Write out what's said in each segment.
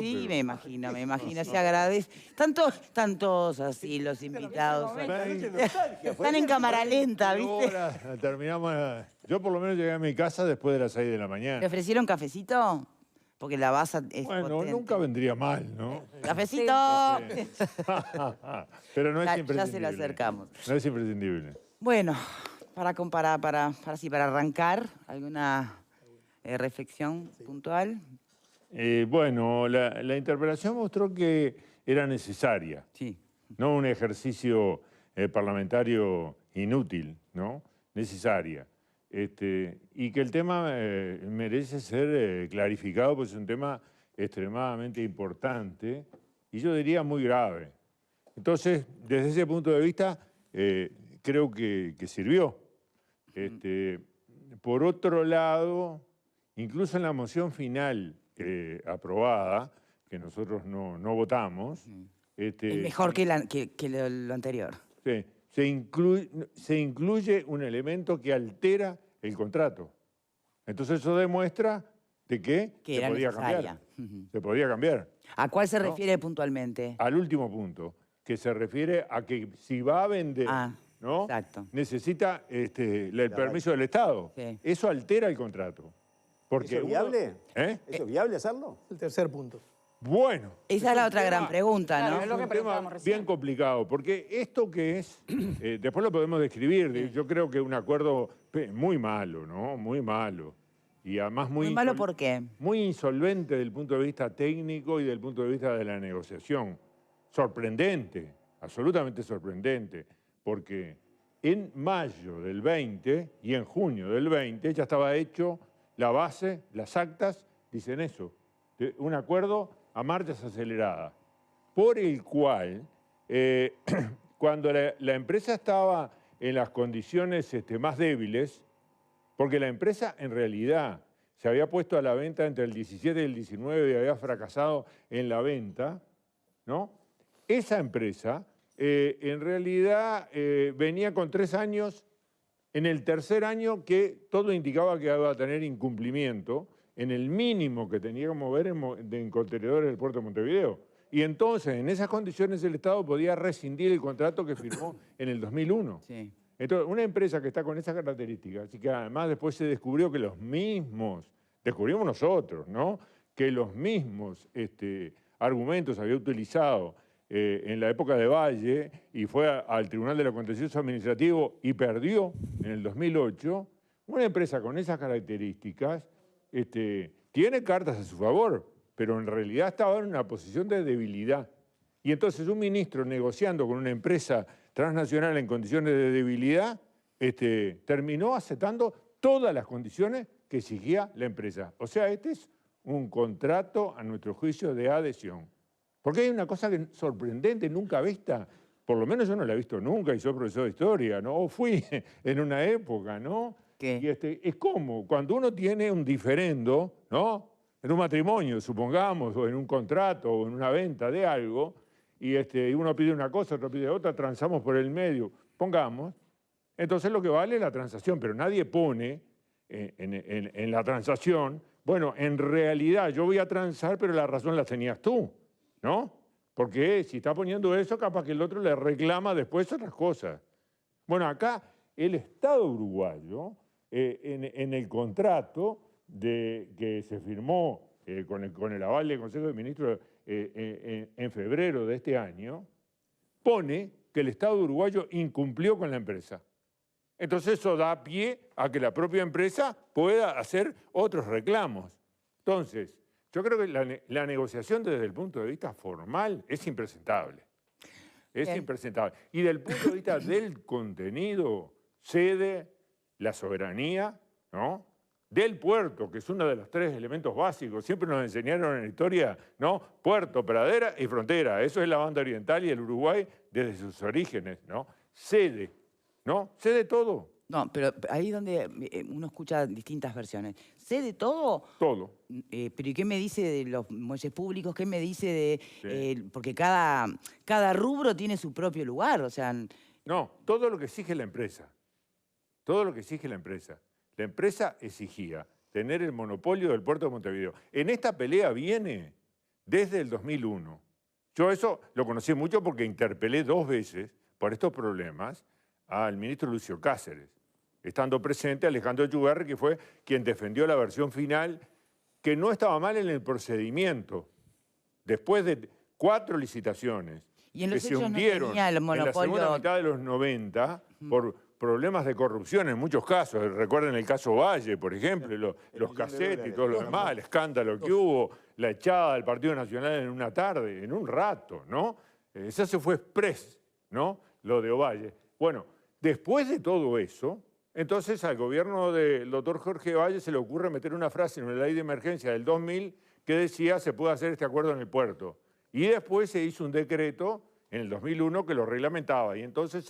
Sí, me imagino, se agradece. Tantos así los invitados. Están en cámara lenta, ¿viste? Ahora terminamos. Yo por lo menos llegué a mi casa después de las 6 de la ¿Te mañana. ofrecieron cafecito? Porque la baza es Bueno, potente. nunca vendría mal, ¿no? ¡Cafecito! Pero no es Ya imprescindible. se lo acercamos. No es imprescindible. Bueno, para comparar, para arrancar, ¿alguna reflexión puntual? Bueno, la interpelación mostró que era necesaria, Sí. no un ejercicio parlamentario inútil, ¿no? Necesaria. Y que el tema merece ser clarificado, porque es un tema extremadamente importante y yo diría muy grave. Entonces, desde ese punto de vista, creo que sirvió. Por otro lado, incluso en la moción final aprobada, que nosotros no votamos... Es mejor que lo anterior. Sí, se incluye un elemento que altera el contrato. Entonces eso demuestra de que se era podía necesaria. cambiar. Se podía cambiar. ¿A cuál se refiere puntualmente? Al último punto, que se refiere a que si va a vender, ¿no? Exacto. Necesita el permiso del Estado. Sí. Eso altera el contrato. Porque ¿Eso es viable? ¿Eh? ¿Eso es viable hacerlo? El tercer punto. Bueno. Esa es la otra gran pregunta, ¿no? Claro, es lo que Un tema preguntábamos recién. bien complicado, porque esto que es, después lo podemos describir, yo creo que un acuerdo muy malo, ¿no? Muy malo. Y además Muy malo, ¿por qué? muy insolvente desde el punto de vista técnico y desde el punto de vista de la negociación. Sorprendente, absolutamente sorprendente, porque en mayo del 20 y en junio del 20 ya estaba hecho la base, las actas, dicen eso, de un acuerdo a marchas aceleradas, por el cual, cuando la empresa estaba en las condiciones más débiles, porque la empresa en realidad se había puesto a la venta entre el 17 y el 19 y había fracasado en la venta, ¿no? Esa empresa en realidad venía con 3 años, en el tercer año que todo indicaba que iba a tener incumplimiento, en el mínimo que tenía que mover en contenedores del puerto de Montevideo. Y entonces, en esas condiciones, el Estado podía rescindir el contrato que firmó en el 2001. Sí. Entonces, una empresa que está con esas características, y que además después se descubrió que los mismos, descubrimos nosotros, ¿no? Que los mismos argumentos había utilizado en la época de Valle y fue al Tribunal de lo Contencioso Administrativo y perdió en el 2008, una empresa con esas características tiene cartas a su favor, pero en realidad estaba en una posición de debilidad. Y entonces un ministro negociando con una empresa transnacional en condiciones de debilidad, terminó aceptando todas las condiciones que exigía la empresa. O sea, este es un contrato, a nuestro juicio, de adhesión. Porque hay una cosa sorprendente, nunca vista, por lo menos yo no la he visto nunca y soy profesor de historia, ¿no? O fui en una época, ¿no? ¿Qué? Y es como cuando uno tiene un diferendo, ¿no? En un matrimonio, supongamos, o en un contrato, o en una venta de algo, y uno pide una cosa, otro pide otra, transamos por el medio, pongamos. Entonces lo que vale es la transacción, pero nadie pone en la transacción, bueno, en realidad yo voy a transar, pero la razón la tenías tú, ¿no? Porque si está poniendo eso, capaz que el otro le reclama después otras cosas. Bueno, acá el Estado uruguayo, en el contrato que se firmó con el aval del Consejo de Ministros en febrero de este año, pone que el Estado uruguayo incumplió con la empresa. Entonces eso da pie a que la propia empresa pueda hacer otros reclamos. Entonces, yo creo que la negociación desde el punto de vista formal es impresentable. Es impresentable. Y desde el punto de vista del contenido, cede la soberanía, ¿no?, del puerto, que es uno de los 3 elementos básicos. Siempre nos enseñaron en la historia, ¿no? Puerto, pradera y frontera. Eso es la banda oriental y el Uruguay desde sus orígenes, ¿no? Cede, ¿no? Cede todo. No, pero ahí es donde uno escucha distintas versiones. ¿Sé de todo? Todo. Pero ¿y qué me dice de los muelles públicos? ¿Qué me dice de...? Porque cada rubro tiene su propio lugar, o sea... No, todo lo que exige la empresa. Todo lo que exige la empresa. La empresa exigía tener el monopolio del puerto de Montevideo. En esta pelea viene desde el 2001. Yo eso lo conocí mucho porque interpelé 2 veces por estos problemas al ministro Lucio Cáceres, estando presente Alejandro Echeverri, que fue quien defendió la versión final, que no estaba mal en el procedimiento. Después de 4 licitaciones que se hundieron en la segunda mitad de los 90 por problemas de corrupción en muchos casos. Recuerden el caso Valle, por ejemplo, los cassettes y todo lo demás, el escándalo que hubo, la echada del Partido Nacional en una tarde, en un rato, ¿no? Eso se fue express, ¿no? Lo de Ovalle. Bueno, después de todo eso, entonces al gobierno del doctor Jorge Valle se le ocurre meter una frase en la ley de emergencia del 2000 que decía se puede hacer este acuerdo en el puerto. Y después se hizo un decreto en el 2001 que lo reglamentaba y entonces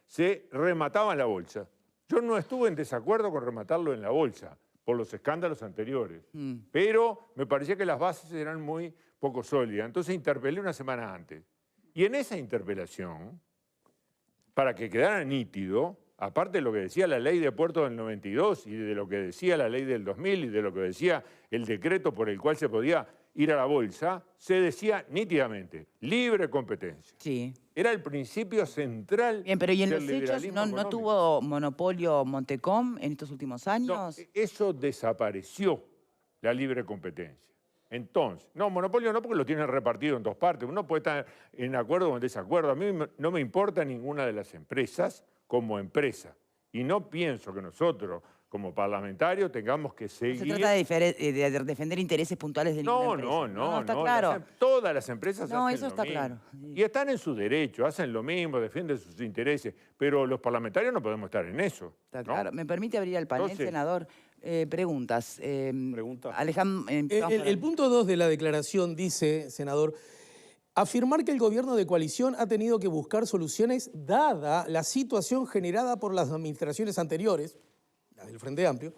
se remataba en la bolsa. Yo no estuve en desacuerdo con rematarlo en la bolsa por los escándalos anteriores, pero me parecía que las bases eran muy poco sólidas. Entonces interpelé una semana antes. Y en esa interpelación, para que quedara nítido, aparte de lo que decía la ley de puertos del 92 y de lo que decía la ley del 2000 y de lo que decía el decreto por el cual se podía ir a la bolsa, se decía nítidamente, libre competencia. Sí. Era el principio central. Bien, pero ¿y en los hechos no tuvo monopolio Montecom en estos últimos años? No, eso desapareció, la libre competencia. Entonces, no, monopolio no porque lo tienen repartido en 2 partes. Uno puede estar en acuerdo o en desacuerdo. A mí no me importa ninguna de las empresas como empresa. Y no pienso que nosotros, como parlamentarios, tengamos que seguir... No se trata de defender intereses puntuales de ninguna empresa. No, está claro. Todas las empresas hacen lo mismo. No, eso está claro. Y están en su derecho, hacen lo mismo, defienden sus intereses. Pero los parlamentarios no podemos estar en eso. Está claro. ¿Me permite abrir al panel, Entonces, senador? Preguntas. Alejandro, el punto 2 de la declaración dice, senador, afirmar que el gobierno de coalición ha tenido que buscar soluciones dada la situación generada por las administraciones anteriores, la del Frente Amplio,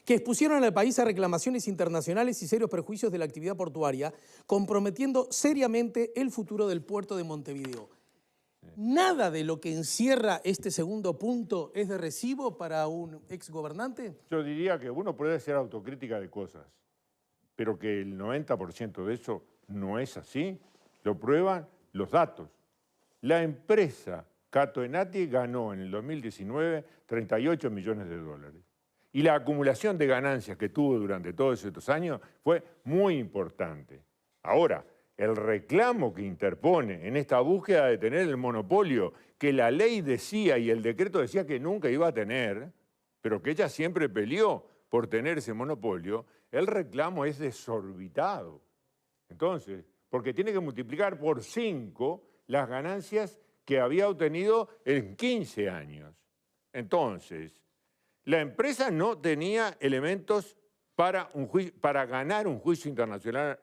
que expusieron al país a reclamaciones internacionales y serios perjuicios de la actividad portuaria, comprometiendo seriamente el futuro del puerto de Montevideo. ¿Nada de lo que encierra este segundo punto es de recibo para un exgobernante? Yo diría que uno puede hacer autocrítica de cosas, pero que el 90% de eso no es así, lo prueban los datos. La empresa Cato Enati ganó en el 2019 38 millones de dólares. Y la acumulación de ganancias que tuvo durante todos estos años fue muy importante. Ahora, el reclamo que interpone en esta búsqueda de tener el monopolio que la ley decía y el decreto decía que nunca iba a tener, pero que ella siempre peleó por tener ese monopolio, el reclamo es desorbitado. Entonces, porque tiene que multiplicar por 5 las ganancias que había obtenido en 15 años. Entonces, la empresa no tenía elementos para ganar un juicio internacional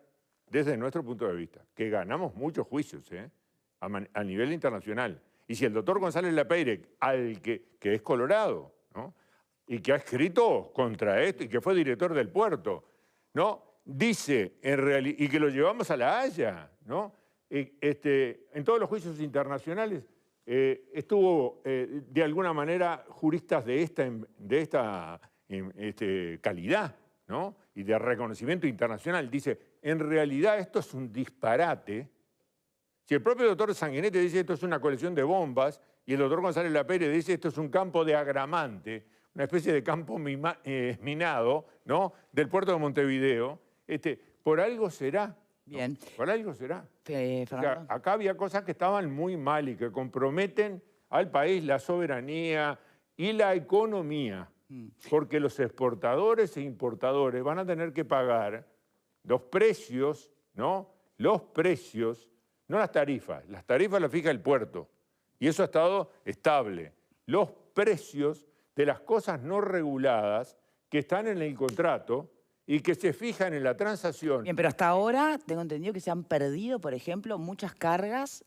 desde nuestro punto de vista, que ganamos muchos juicios a nivel internacional. Y si el doctor González Lapeyre, que es colorado, ¿no? Y que ha escrito contra esto, y que fue director del puerto, ¿no? Dice, y que lo llevamos a La Haya, ¿no? En todos los juicios internacionales estuvo, de alguna manera, juristas de esta calidad, ¿no? Y de reconocimiento internacional. Dice, en realidad esto es un disparate. Si el propio doctor Sanguinetti dice esto es una colección de bombas, y el doctor González Lapeyre dice esto es un campo de agramante, una especie de campo minado, ¿no? Del puerto de Montevideo, por algo será. Bien. ¿No? Por algo será. Fernando. O sea, acá había cosas que estaban muy mal y que comprometen al país la soberanía y la economía. Porque los exportadores e importadores van a tener que pagar los precios, ¿no? Los precios, no las tarifas. Las tarifas las fija el puerto. Y eso ha estado estable. Los precios de las cosas no reguladas que están en el contrato y que se fijan en la transacción. Bien, pero hasta ahora tengo entendido que se han perdido, por ejemplo, muchas cargas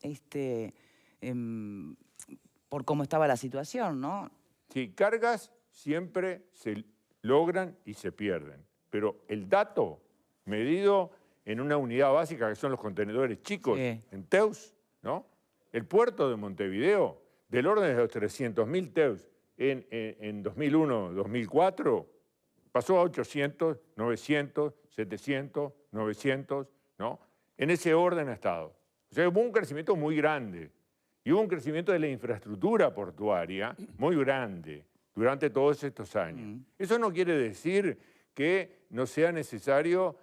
por cómo estaba la situación, ¿no? Sí, cargas siempre se logran y se pierden. Pero el dato medido en una unidad básica, que son los contenedores chicos, sí, en TEUs, ¿no? El puerto de Montevideo, del orden de los 300.000 TEUs en 2001, 2004, pasó a 800, 900, 700, 900, ¿no? En ese orden ha estado. O sea, hubo un crecimiento muy grande. Y hubo un crecimiento de la infraestructura portuaria muy grande durante todos estos años. Eso no quiere decir que no sea necesario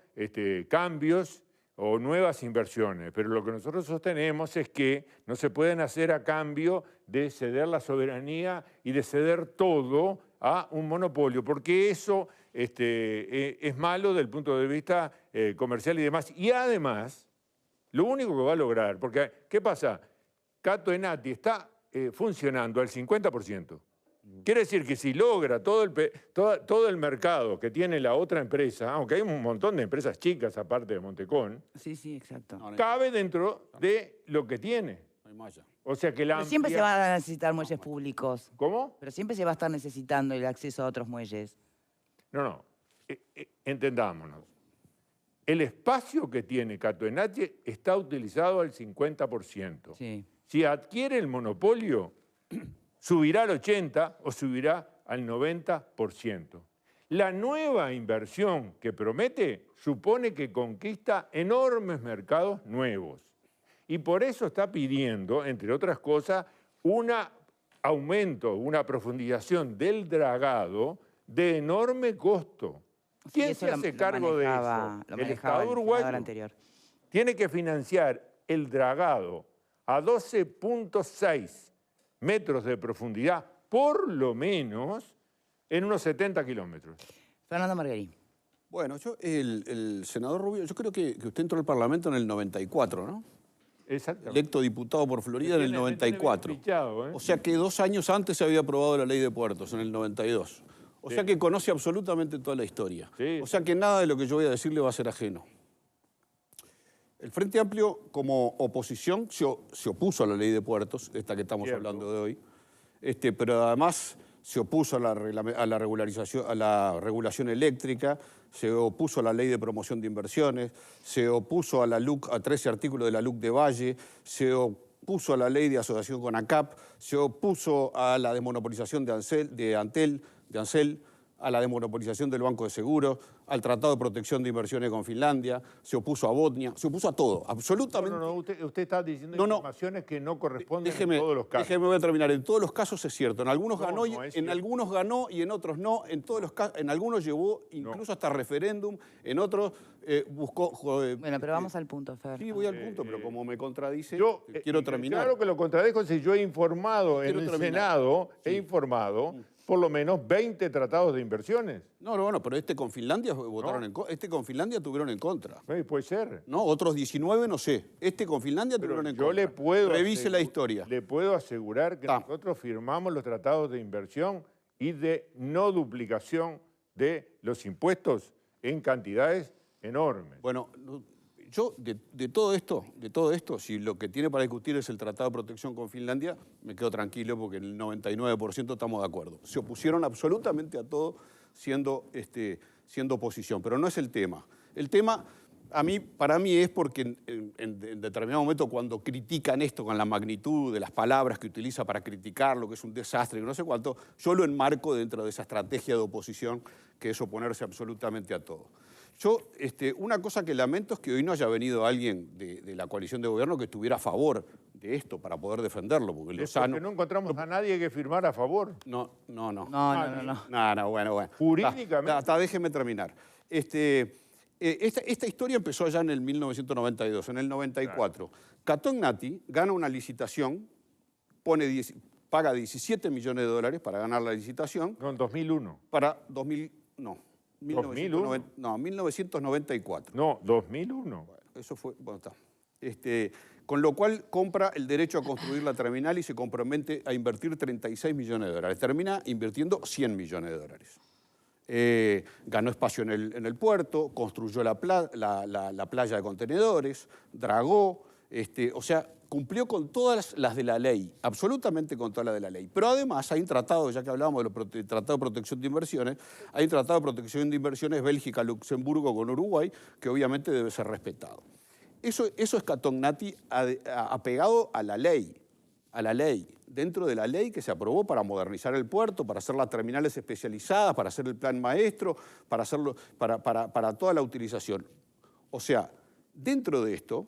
cambios o nuevas inversiones, pero lo que nosotros sostenemos es que no se pueden hacer a cambio de ceder la soberanía y de ceder todo a un monopolio, porque eso es malo desde el punto de vista comercial y demás. Y además, lo único que va a lograr, porque ¿qué pasa? Cato Enati está funcionando al 50%. Quiere decir que si logra todo el mercado que tiene la otra empresa, aunque hay un montón de empresas chicas aparte de Montecón, Sí, sí, exacto. cabe dentro de lo que tiene. O sea que la Pero siempre se van a necesitar muelles públicos. ¿Cómo? Pero siempre se va a estar necesitando el acceso a otros muelles. No. Entendámonos. El espacio que tiene Cato Enati está utilizado al 50%. Sí. Si adquiere el monopolio, subirá al 80% o subirá al 90%. La nueva inversión que promete supone que conquista enormes mercados nuevos. Y por eso está pidiendo, entre otras cosas, un aumento, una profundización del dragado de enorme costo. ¿Quién Sí, eso se hace cargo de eso? El Estado uruguayo anterior. tiene que financiar el dragado a 12.6 metros de profundidad, por lo menos, en unos 70 kilómetros. Fernando Marguerín. Bueno, el senador Rubio, yo creo que usted entró al Parlamento en el 94, ¿no? Exacto. Electo diputado por Florida en el 94. Fichado, O sea que 2 años antes se había aprobado la ley de puertos, en el 92. O sea que conoce absolutamente toda la historia. Sí. O sea que nada de lo que yo voy a decir le va a ser ajeno. El Frente Amplio, como oposición, se opuso a la ley de puertos, esta que estamos hablando de hoy, pero además se opuso a la regulación eléctrica, se opuso a la ley de promoción de inversiones, se opuso a la LUC, a 13 artículos de la LUC de Valle, se opuso a la ley de asociación con ACAP, se opuso a la desmonopolización de Ansel, a la desmonopolización del Banco de Seguros, al Tratado de Protección de Inversiones con Finlandia, se opuso a Botnia, se opuso a todo, absolutamente. No, usted está diciendo informaciones que no corresponden en todos los casos. Voy a terminar. En todos los casos es cierto. En algunos ganó y en otros no. En todos los casos, en algunos llevó incluso hasta referéndum, en otros buscó... Bueno, pero vamos al punto, Fer. Sí, voy al punto, pero como me contradice, Yo quiero terminar. Claro que lo contradijo si yo he informado en el Senado, he informado por lo menos 20 tratados de inversiones. No, pero con Finlandia votaron con Finlandia tuvieron en contra. Puede ser. No, otros 19 no sé. con Finlandia tuvieron en contra. Yo le puedo... Revise la historia. Le puedo asegurar que nosotros firmamos los tratados de inversión y de no duplicación de los impuestos en cantidades enormes. Bueno, yo de todo esto, si lo que tiene para discutir es el Tratado de Protección con Finlandia, me quedo tranquilo porque en el 99% estamos de acuerdo. Se opusieron absolutamente a todo siendo oposición, pero no es el tema. El tema, para mí es porque en determinado momento cuando critican esto con la magnitud de las palabras que utiliza para criticarlo, que es un desastre y no sé cuánto, yo lo enmarco dentro de esa estrategia de oposición que es oponerse absolutamente a todo. Una cosa que lamento es que hoy no haya venido alguien de la coalición de gobierno que estuviera a favor de esto para poder defenderlo. Porque no encontramos a nadie que firmara a favor. No. Bueno. Jurídicamente. Déjeme terminar. Esta historia empezó allá en el 1992, en el 94. Claro. Cato Enati gana una licitación, paga 17 millones de dólares para ganar la licitación. No, en 2001. Para 1994. No, 2001. Bueno, eso fue... Bueno, está. Con lo cual compra el derecho a construir la terminal y se compromete a invertir 36 millones de dólares. Termina invirtiendo 100 millones de dólares. Ganó espacio en el puerto, construyó la playa de contenedores, dragó, o sea, cumplió con todas las de la ley, absolutamente con todas las de la ley. Pero además hay un tratado, ya que hablábamos del Tratado de Protección de Inversiones, hay un Tratado de Protección de Inversiones Bélgica-Luxemburgo con Uruguay, que obviamente debe ser respetado. Eso es Cato Enati apegado a la ley, dentro de la ley que se aprobó para modernizar el puerto, para hacer las terminales especializadas, para hacer el plan maestro, para toda la utilización. O sea, Dentro de esto,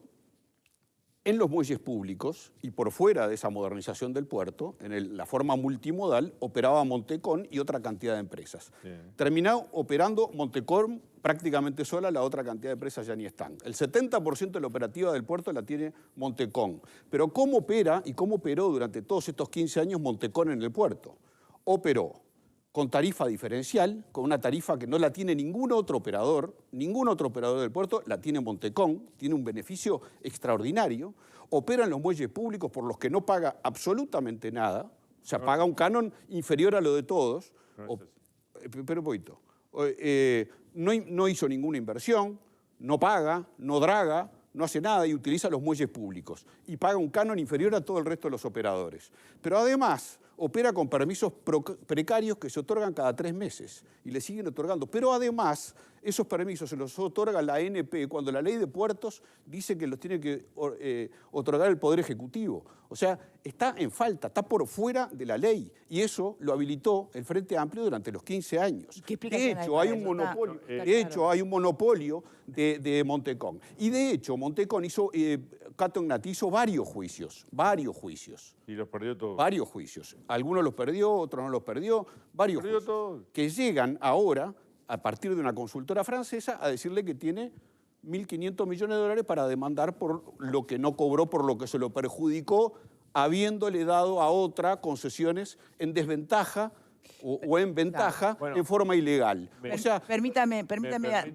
en los muelles públicos y por fuera de esa modernización del puerto, en la forma multimodal, operaba Montecón y otra cantidad de empresas. Sí. Terminó operando Montecón prácticamente sola, la otra cantidad de empresas ya ni están. El 70% de la operativa del puerto la tiene Montecón. Pero ¿cómo opera y cómo operó durante todos estos 15 años Montecón en el puerto? Operó con tarifa diferencial, con una tarifa que no la tiene ningún otro operador del puerto, la tiene Montecón, tiene un beneficio extraordinario, opera en los muelles públicos por los que no paga absolutamente nada, o sea, paga un canon inferior a lo de todos, pero un poquito. No hizo ninguna inversión, no paga, no draga, no hace nada y utiliza los muelles públicos y paga un canon inferior a todo el resto de los operadores. Pero además opera con permisos precarios que se otorgan cada 3 meses y le siguen otorgando. Pero además, esos permisos se los otorga la ANP cuando la ley de puertos dice que los tiene que otorgar el Poder Ejecutivo. O sea, está en falta, está por fuera de la ley. Y eso lo habilitó el Frente Amplio durante los 15 años. De hecho, hay un monopolio de Montecón. Y de hecho, Montecón hizo, Cato Ignati hizo varios juicios. Y los perdió todos. Varios juicios. Algunos los perdió, otros no los perdió. Varios juicios todos. Que llegan ahora, a partir de una consultora francesa, a decirle que tiene 1.500 millones de dólares para demandar por lo que no cobró, por lo que se lo perjudicó, habiéndole dado a otra concesiones en desventaja o en ventaja, bueno, en forma ilegal. O sea, permítame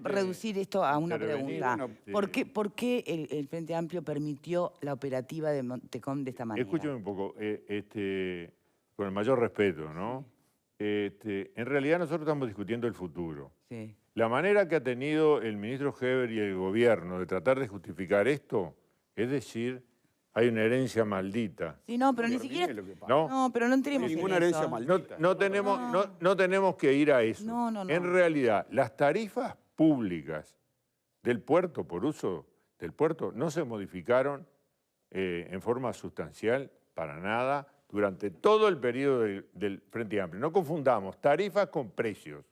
reducir esto a una pregunta. Bueno, ¿Por qué el Frente Amplio permitió la operativa de Montecón de esta manera? Escúcheme un poco, con el mayor respeto, ¿no? En realidad nosotros estamos discutiendo el futuro. Sí. La manera que ha tenido el ministro Heber y el gobierno de tratar de justificar esto, es decir, hay una herencia maldita. Sí, no, pero ni siquiera... No, pero no entremos en ninguna herencia maldita. No tenemos que ir a eso. No. En realidad, las tarifas públicas del puerto, por uso del puerto, no se modificaron en forma sustancial para nada durante todo el periodo del Frente Amplio. No confundamos tarifas con precios.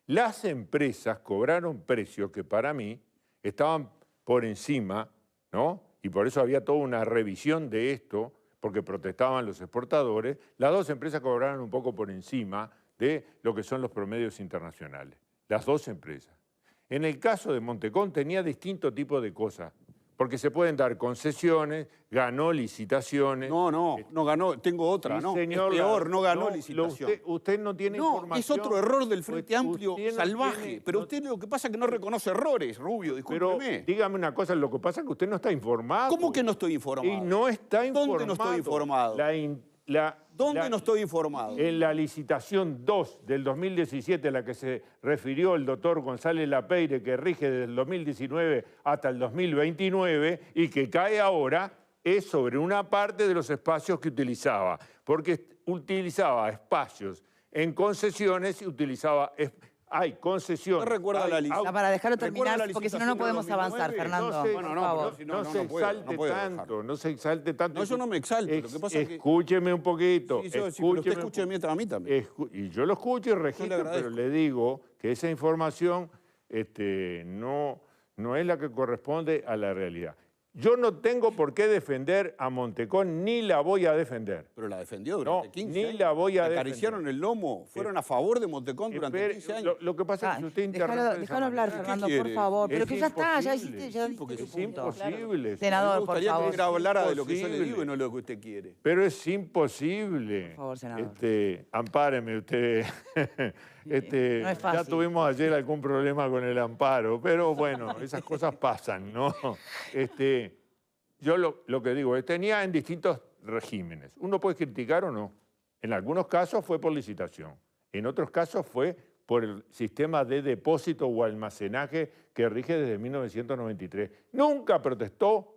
Las empresas cobraron precios que para mí estaban por encima, ¿no? Y por eso había toda una revisión de esto, porque protestaban los exportadores. Las dos empresas cobraron un poco por encima de lo que son los promedios internacionales. Las dos empresas. En el caso de Montecón tenía distinto tipo de cosas, porque se pueden dar concesiones, ganó licitaciones. No ganó, tengo otra, sí, ¿no? Señor, es peor, no ganó licitación. Usted no tiene información. Es otro error del Frente Amplio salvaje. Pero usted lo que pasa es que no reconoce errores, Rubio, discúlpeme. Pero dígame una cosa, lo que pasa es que usted no está informado. ¿Cómo que no estoy informado? Y no está informado. ¿Dónde no estoy informado? ¿Dónde no estoy informado? En la licitación 2 del 2017, a la que se refirió el doctor González Lapeire, que rige desde el 2019 hasta el 2029 y que cae ahora, es sobre una parte de los espacios que utilizaba, porque utilizaba espacios en concesiones y utilizaba... Hay concesiones. No recuerda la lista. Para dejarlo terminar, porque si no, no podemos avanzar, Fernando. No se exalte tanto. No, yo no me exalto. Lo que pasa escúcheme un poquito. Sí, usted escuche mientras a mí también. Y yo lo escucho y registro, pero le digo que esa información no es la que corresponde a la realidad. Yo no tengo por qué defender a Montecón, ni la voy a defender. Pero la defendió durante 15 años. Ni la voy a defender. Acariciaron el lomo, fueron a favor de Montecón durante 15 años. Lo que pasa es que usted interrumpe. Déjalo hablar, Fernando, por favor. Pero que ya está, ya hiciste su punto. Es imposible. Senador, por favor. Me gustaría que hablara de lo que yo le digo y no de lo que usted quiere. Pero es imposible. Por favor, senador. Ampáreme usted. No es fácil. Ya tuvimos ayer algún problema con el amparo, pero bueno, esas cosas pasan, ¿no? Yo lo que digo es, tenía en distintos regímenes. Uno puede criticar o no. En algunos casos fue por licitación. En otros casos fue por el sistema de depósito o almacenaje que rige desde 1993. Nunca protestó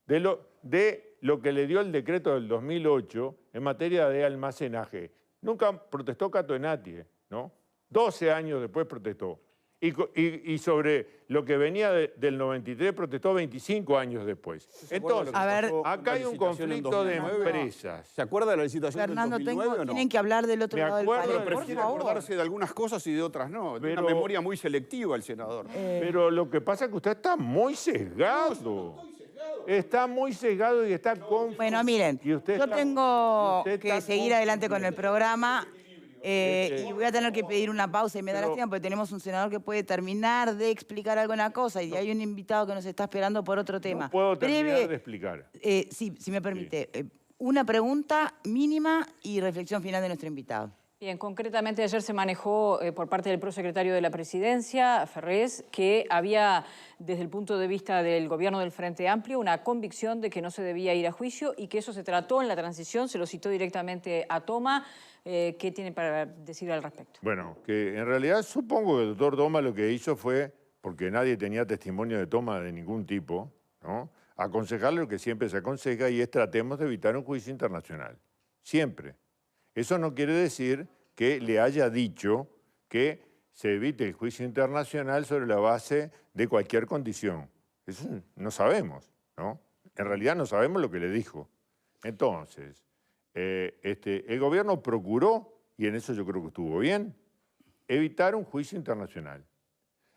de lo que le dio el decreto del 2008 en materia de almacenaje. Nunca protestó Cato Ignati, ¿no? 12 años después protestó. Y sobre lo que venía del 93 protestó 25 años después. Entonces, A ver, acá hay un conflicto de empresas. ¿Se acuerda de la licitación Fernando, del 2009 o no? tienen que hablar del otro Me lado del acuerdo, país, pero por Prefiere favor. acordarse de algunas cosas y de otras no. Tiene Pero- una memoria muy selectiva el senador. Pero lo que pasa es que usted está muy sesgado. Está muy sesgado y está confundido. Bueno, miren, Y usted yo está- tengo usted que está seguir adelante con el confundido. programa y voy a tener que pedir una pausa y me da Pero- lástima porque tenemos un senador que puede terminar de explicar alguna cosa y hay un invitado que nos está esperando por otro tema. No puedo terminar Breve, de explicar. sí, si me permite, una pregunta mínima y reflexión final de nuestro invitado. Bien, concretamente ayer se manejó por parte del prosecretario de la Presidencia, Ferrés, que había, desde el punto de vista del gobierno del Frente Amplio, una convicción de que no se debía ir a juicio y que eso se trató en la transición, se lo citó directamente a Toma. ¿Qué tiene para decir al respecto? Bueno, que en realidad supongo que el doctor Toma lo que hizo fue, porque nadie tenía testimonio de Toma de ningún tipo, ¿no? Aconsejarle lo que siempre se aconseja y es tratemos de evitar un juicio internacional. Siempre. Eso no quiere decir que le haya dicho que se evite el juicio internacional sobre la base de cualquier condición. Eso no sabemos, ¿no? En realidad no sabemos lo que le dijo. Entonces, el gobierno procuró, y en eso yo creo que estuvo bien, evitar un juicio internacional.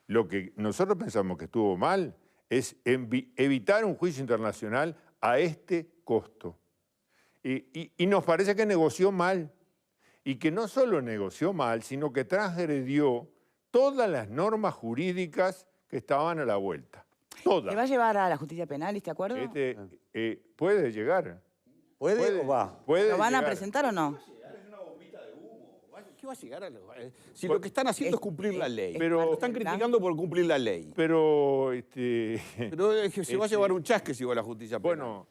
Lo que nosotros pensamos que estuvo mal es evitar un juicio internacional a este costo. Y nos parece que negoció mal. Y que no solo negoció mal, sino que transgredió todas las normas jurídicas que estaban a la vuelta. Todas. ¿Se va a llevar a la justicia penal este acuerdo? Puede llegar. ¿Puede o va? Puede ¿Lo van a llegar. presentar o no? ¿Qué va a llegar a si lo que están haciendo es cumplir la ley? Pero- Lo están criticando por cumplir la ley. Pero, Pero es que se va a llevar un chasque si va a la justicia penal. bueno,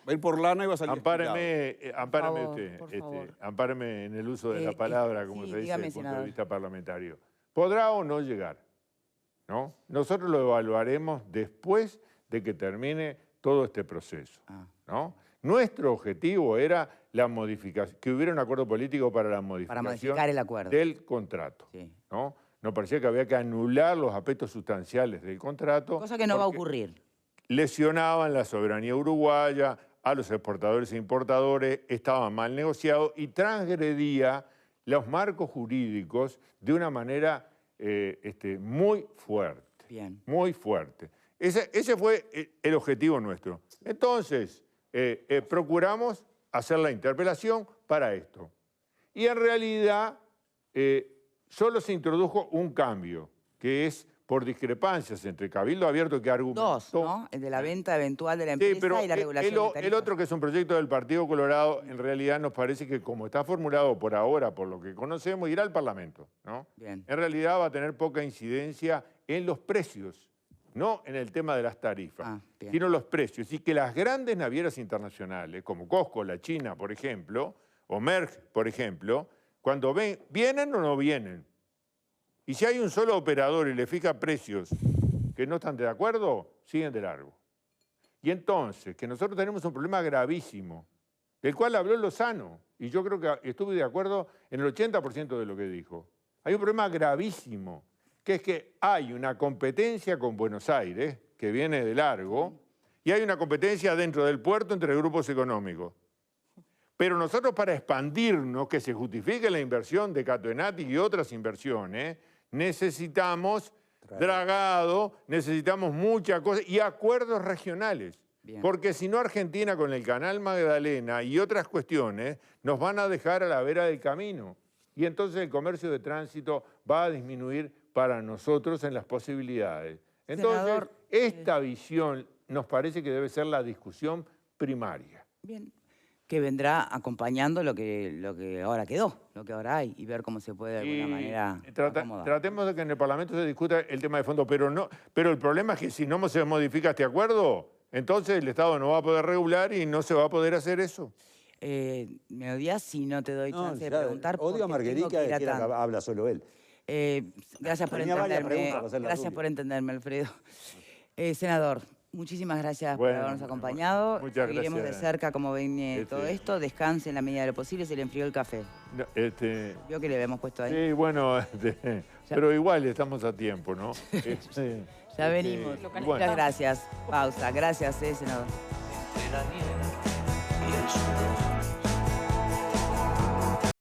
Va a ir por lana y va a salir ampáreme favor, usted, por favor. ampáreme en el uso de la palabra, como sí, se dice dígame, desde el punto senador. de vista parlamentario. ¿Podrá o no llegar? ¿No? Nosotros lo evaluaremos después de que termine todo este proceso. ¿No? Nuestro objetivo era la modificación, que hubiera un acuerdo político para la modificación modificar el acuerdo. del contrato. Sí. ¿No? Nos parecía que había que anular los aspectos sustanciales del contrato. Cosa que no va a porque ocurrir. lesionaban la soberanía uruguaya, a los exportadores e importadores, estaba mal negociado y transgredía los marcos jurídicos de una manera muy fuerte. Bien. Muy fuerte. Ese fue el objetivo nuestro. Entonces, procuramos hacer la interpelación para esto. Y en realidad, solo se introdujo un cambio, que es por discrepancias entre Cabildo Abierto que argumentó... Dos, ¿no? El de la venta eventual de la Sí, empresa pero y la regulación de el tarifas. otro, que es un proyecto del Partido Colorado, en realidad nos parece que como está formulado por ahora, por lo que conocemos, irá al Parlamento, ¿no? Bien. En realidad va a tener poca incidencia en los precios, no en el tema de las tarifas, Bien. sino los precios. Y que las grandes navieras internacionales, como Costco, la China, por ejemplo, o Maersk, por ejemplo, cuando vienen o no vienen, y si hay un solo operador y le fija precios que no están de acuerdo, siguen de largo. Y entonces, que nosotros tenemos un problema gravísimo, del cual habló Lozano, y yo creo que estuve de acuerdo en el 80% de lo que dijo. Hay un problema gravísimo, que es que hay una competencia con Buenos Aires, que viene de largo, y hay una competencia dentro del puerto entre grupos económicos. Pero nosotros, para expandirnos, que se justifique la inversión de Catoenati y otras inversiones, necesitamos dragado, necesitamos muchas cosas y acuerdos regionales. Bien. Porque si no, Argentina con el Canal Magdalena y otras cuestiones nos van a dejar a la vera del camino. Y entonces el comercio de tránsito va a disminuir para nosotros en las posibilidades. Entonces, Senador, esta visión nos parece que debe ser la discusión primaria. Bien. Que vendrá acompañando lo que ahora quedó, lo que ahora hay, y ver cómo se puede de alguna manera acomodar. Tratemos de que en el Parlamento se discuta el tema de fondo, pero el problema es que si no se modifica este acuerdo, entonces el Estado no va a poder regular y no se va a poder hacer eso. Me odias si no te doy chance de ya, preguntar. odio a porque tengo Marguerita, que ir a que tanto. habla solo él. Gracias por Tenía varias entenderme. preguntas para hacerle a Gracias Rubio. por entenderme, Alfredo. Senador, Muchísimas gracias Bueno, por habernos acompañado. muchas Seguiremos gracias. de cerca cómo viene todo esto. Descanse en la medida de lo posible. Se le enfrió el café. No, Vio que le habíamos puesto ahí. sí, bueno, pero igual estamos a tiempo, ¿no? Ya venimos. bueno. Muchas gracias. Pausa. Gracias, senador. Entre la nieve y el sudor.